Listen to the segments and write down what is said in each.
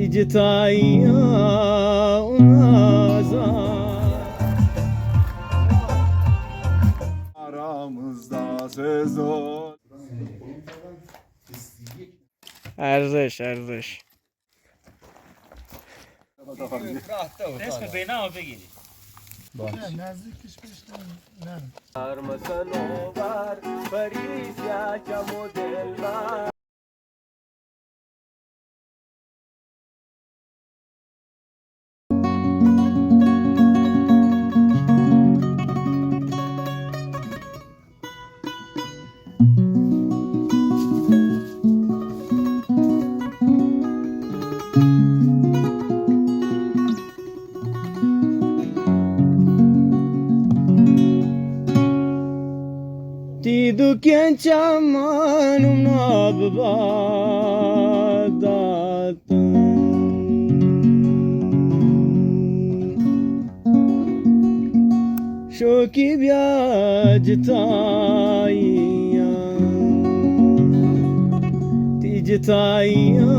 Digitaia unazar Aramızda sezon. ارزش ارزش اسم بنا بگیری Armasanovar Parisya Chamodelva Tidu kenchamanum nabbadatun Shoki byajtaiya Tijtaiya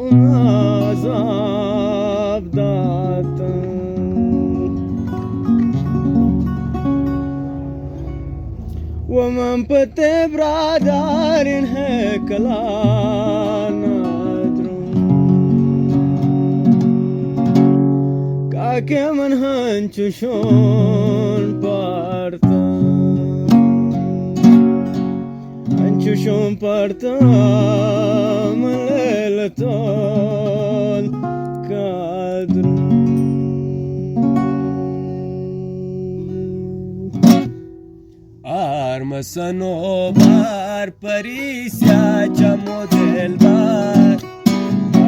unazabdatun ومن بتبرع دار هكلا ندرون كاك من هنشوشون بارتا هنشوشون بارتا من ليلتون كادرون Armasanovar Parisya Chamodelvar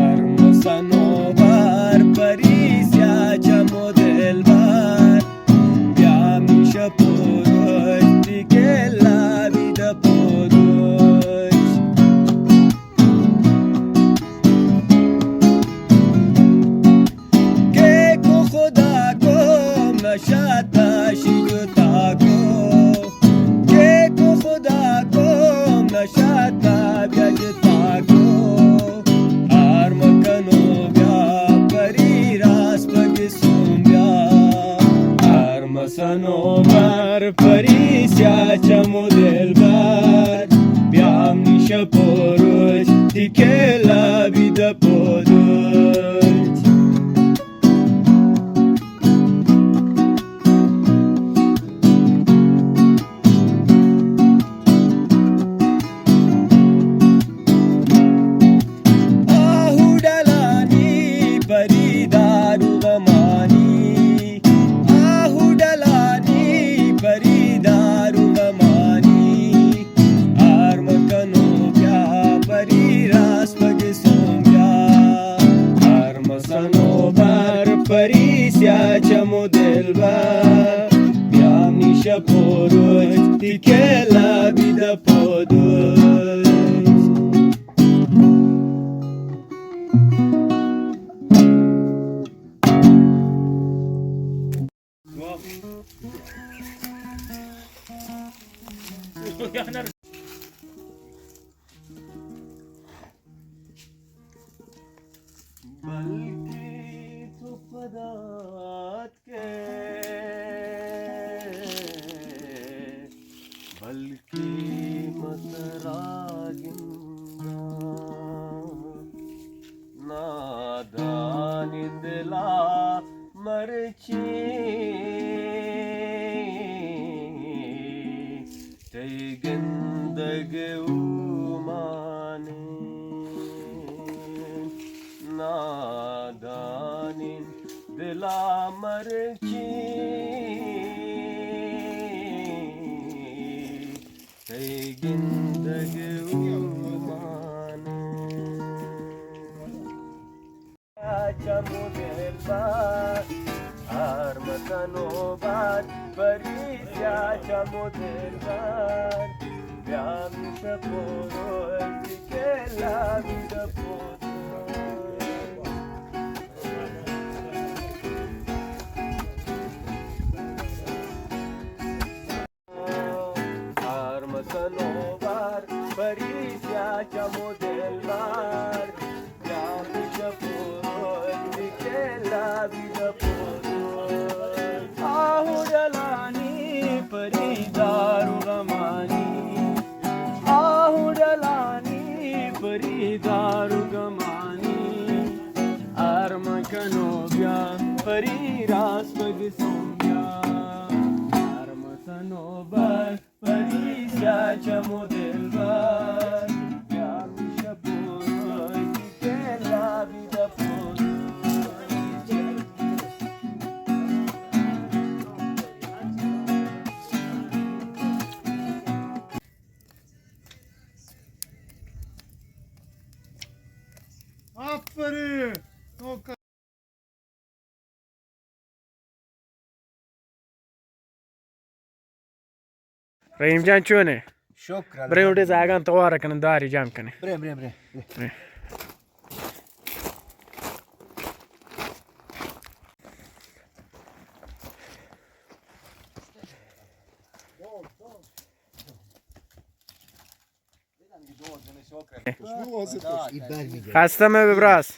Armasanovar Parisya Chamodelvar Vyamisha Podosh Tikela Vida Podosh Keko Khoda Ko Nashata Shigota Ko Nashata vyajta ko Armakano vya pariras pagisumya Armasanovar parisya chamodelvar Vyam nisha porush tikela vida podush Parisya chamodelvar Vyam nisha porush tikela vida podush बल्कि तो पदात के बल्कि मतरागिंदा नादानिंदला मरची तेगंदगे उमाने नादानिन दिला मरची तेगिंदगे उमाने chamodelvar Armasanovar Parisya chamodelvar Vyamisha podosh tikela vida podosh Armasanovar Parisya chamodelvar Vyamisha podosh پری راست بگسونیا ارمسنو بر پری سیاچمو دلبر یار میشه بروی که لابی دپود آفرین رحیم جان چونه؟ شکر برای اونده زاگان تواره کنن داری جمع کنه بره خسته می ببراس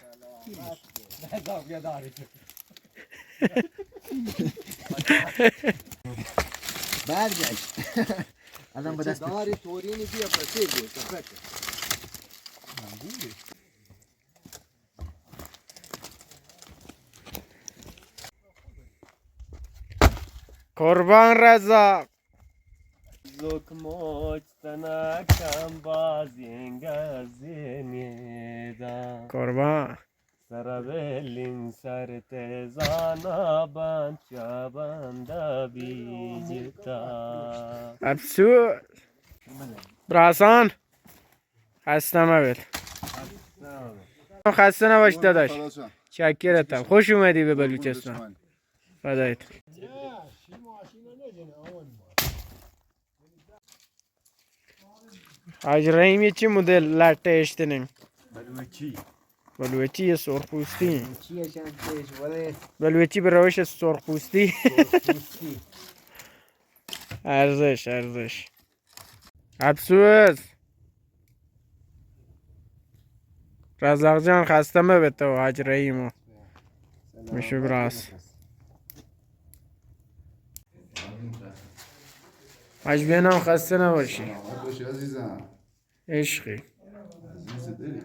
برگشت الان با دست داری تورینی بیا پسیدی تفکر قربان رزاق زوک موچتنا کم بازینگا زینیدا قربان سرابلین سر تزانا بانچا باندا بیجتا افسوس براسان خسته مبید خسته نباش داداش شکرتم خوش اومدی به بلوچستان فدایت حاج رحیم چی مدل لطه اشتنیم بلوچی سرخپوستی بلوچی به روش سرخپوستی ارزش افسوس رزاق جان خسته مبید تو حاج رحیمو میشه براس حاج بینام خسته نباشی باشی عزیزم عشقی عزیز دلی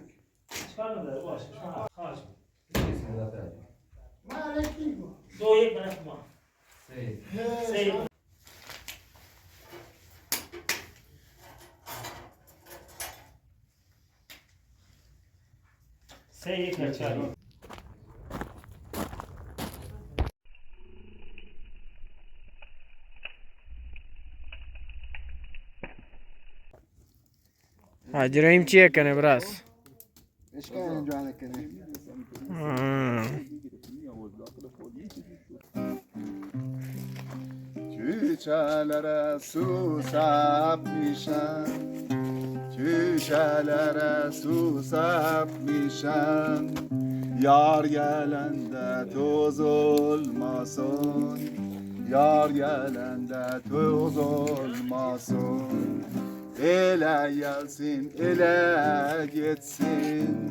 حاج رحیم چیه کنه براس اشکال اینجا نکنه Çüçelere susap mişem Çüçelere susap mişem Yar gelende toz olmasın Yar gelende toz olmasın Ele gelsin, ele gitsin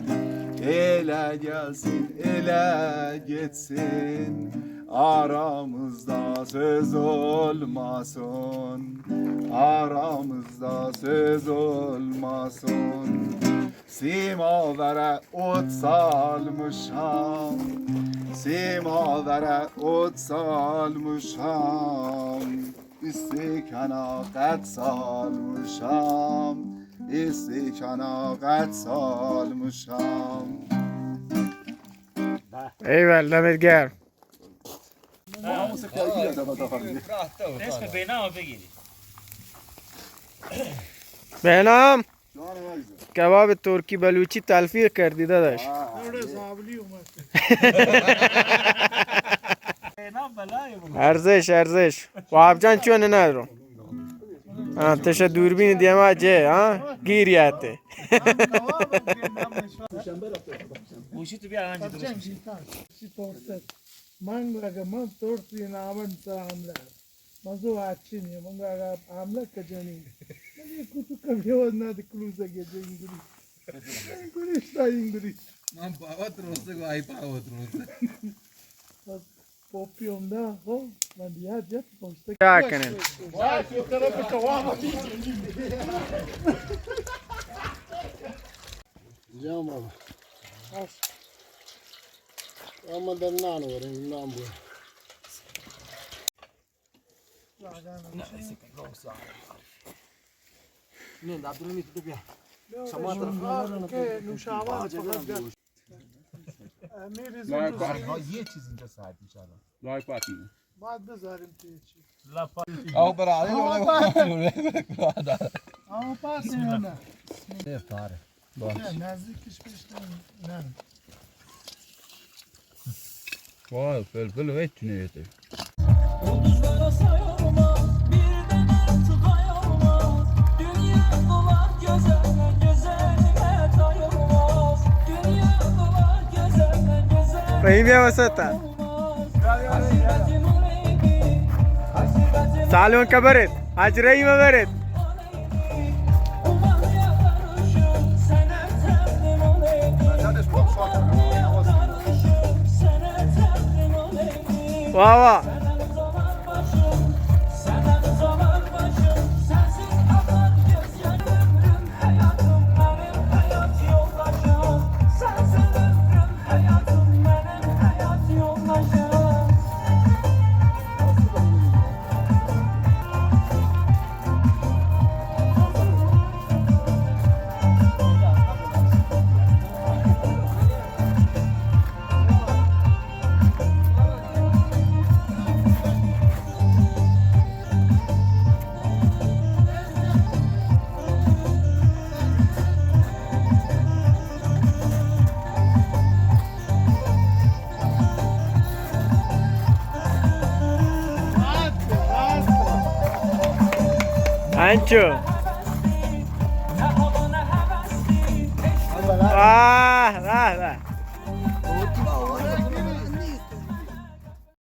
Ele gelsin, ele gitsin Aramızda söz olmasın Aramızda söz olmasın Simavere ot salmışam Simavere ot salmışam İstikana qed salmışam İstikana qed salmışam ایول دمت گرم اسم بینام بگیری بهنام کباب ترکی بلوچی تلفیق کردی داداش بینام بلای ارزش وهاب جان چونه ندارم تشه دوربین دیما جه گیری آته گوشی تو بیا آنجا درست Mangaga man torsi na aman sa hamla. Mazo action ye mangaga hamla kajani. Mani kutu kabyo na de kluza ge ingri. Ingri sta ingri. Man pavat roste ko ai pavat roste. Popi onda ho man dia jet posta. क्या करें Ama da nano var, nambu. Ne, Abdülhamit de bir. که نوشابه فقط میریزیم ها یه چیز اینجا سرد میشه الان لای پاتی بعد بذاریم توی چی او برای اما پس یا نه Eftare. نه نزدیکش پیش نه vay fölfül ve tüneydi Yıldızlara sayılmaz, birden artık ayılmaz. Dünya dolar gözelden gözelime dayılmaz. Dünya dolar gözelden gözelime कहीं भी वसता Hasretim aleyhi, hasretim सालों का बरत आज रही में बरत uman yakarışım. Sen ertemdim aleyhi, yakarışım. Sen ertemdim aleyhi. वाह वाह Senden uzalar başım, senden uzalar başım. Sensiz akar gözyaşım, ömrüm hayatım, benim hayat yoldaşım. Sensin ömrüm hayatım, benim hayat yoldaşım. अंचो Ne hava ne hevesli, वाह वाह वाह